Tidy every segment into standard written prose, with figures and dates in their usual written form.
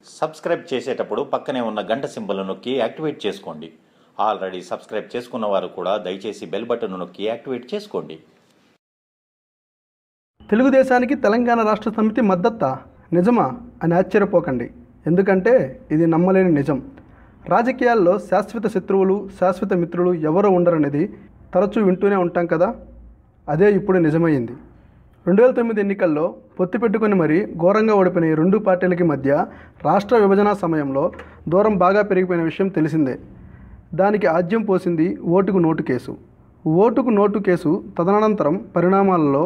Subscribe చేసేటప్పుడు పక్కనే ఉన్న గంట సింబల్ నొక్కి యాక్టివేట్ చేసుకోండి. ఆల్రెడీ సబ్స్క్రైబ్ చేసుకున్న వారు కూడా దయచేసి బెల్ బటన్ నొక్కి యాక్టివేట్ చేసుకోండి. తెలుగుదేశానికి తెలంగాణ రాష్ట్ర సమితి మద్దతా నిజమా అని ఆశ్చర్యపోకండి. ఎందుకంటే ఇది నమ్మలేని నిజం. రాజకీయాల్లో శాశ్వత శత్రువులు, శాశ్వత మిత్రులు ఎవరో ఉండరనేది తరచూ వింటూనే ఉంటాం కదా. అదే ఇప్పుడు నిజమైంది. 2009 ఎన్నికల్లో పొత్తు పెట్టుకుని మరీ ఘోరంగా ఓడిపోయిన ఈ రెండు పార్టీలకి మధ్య రాష్ట్ర విభజన సమయంలో దూరం బాగా పెరిగిపోయిన విషయం తెలిసిందే. దానికి ఆజ్యం పోసింది ఓటుకు నోటు కేసు. ఓటుకు నోటు కేసు తదనంతరం పరిణామాలలో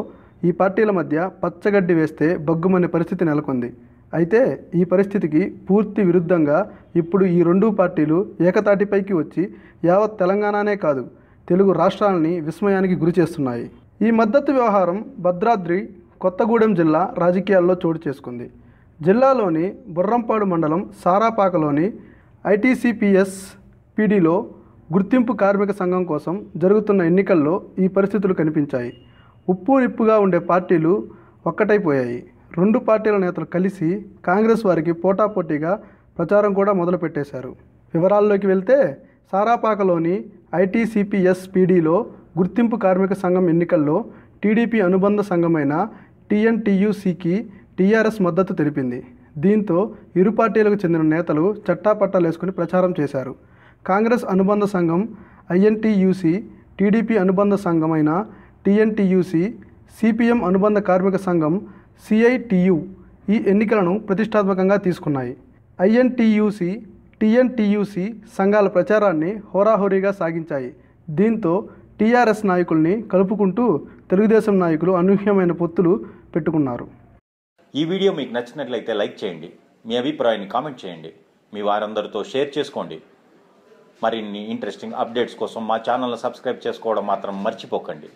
ఈ పార్టీల మధ్య పచ్చగడ్డి వేస్తే బగ్గుమనే పరిస్థితి నెలకొంది. అయితే ఈ పరిస్థితికి పూర్తి విరుద్ధంగా ఇప్పుడు ఈ రెండు పార్టీలు ఏకతాటిపైకి వచ్చి యావత్ తెలంగాణనే కాదు, తెలుగు రాష్ట్రాలని విస్మయానికి గురి చేస్తున్నాయి. ఈ మద్దతు వ్యవహారం భద్రాద్రి కొత్తగూడెం జిల్లా రాజకీయాల్లో చోటు చేసుకుంది. జిల్లాలోని బుర్రంపాడు మండలం సారాపాకలోని ఐటీసీపీఎస్ పీడీలో గుర్తింపు కార్మిక సంఘం కోసం జరుగుతున్న ఎన్నికల్లో ఈ పరిస్థితులు కనిపించాయి. ఉప్పు నిప్పుగా ఉండే పార్టీలు ఒక్కటైపోయాయి. రెండు పార్టీల నేతలు కలిసి కాంగ్రెస్ వారికి పోటాపోటీగా ప్రచారం కూడా మొదలుపెట్టేశారు. వివరాల్లోకి వెళ్తే సారాపాకలోని ఐటీసీపీఎస్ పీడీలో గుర్తింపు కార్మిక సంఘం ఎన్నికల్లో టీడీపీ అనుబంధ సంఘమైన టీఎన్టీయూసీకి టీఆర్ఎస్ మద్దతు తెలిపింది. దీంతో ఇరు పార్టీలకు చెందిన నేతలు చట్టాపట్టాలేసుకుని ప్రచారం చేశారు. కాంగ్రెస్ అనుబంధ సంఘం ఐఎన్టీయూసీ, టీడీపీ అనుబంధ సంఘమైన టీఎన్టీయూసీ, సిపిఎం అనుబంధ కార్మిక సంఘం సిఐటియు ఈ ఎన్నికలను ప్రతిష్టాత్మకంగా తీసుకున్నాయి. ఐఎన్టీయూసీ, టీఎన్టీయూసీ సంఘాల ప్రచారాన్ని హోరాహోరీగా సాగించాయి. దీంతో టీఆర్ఎస్ నాయకుల్ని కలుపుకుంటూ తెలుగుదేశం నాయకులు అనూహ్యమైన పొత్తులు పెట్టుకున్నారు. ఈ వీడియో మీకు నచ్చినట్లయితే లైక్ చేయండి. మీ అభిప్రాయాన్ని కామెంట్ చేయండి. మీ వారందరితో షేర్ చేసుకోండి. మరిన్ని ఇంట్రెస్టింగ్ అప్డేట్స్ కోసం మా ఛానల్ని సబ్స్క్రైబ్ చేసుకోవడం మాత్రం మర్చిపోకండి.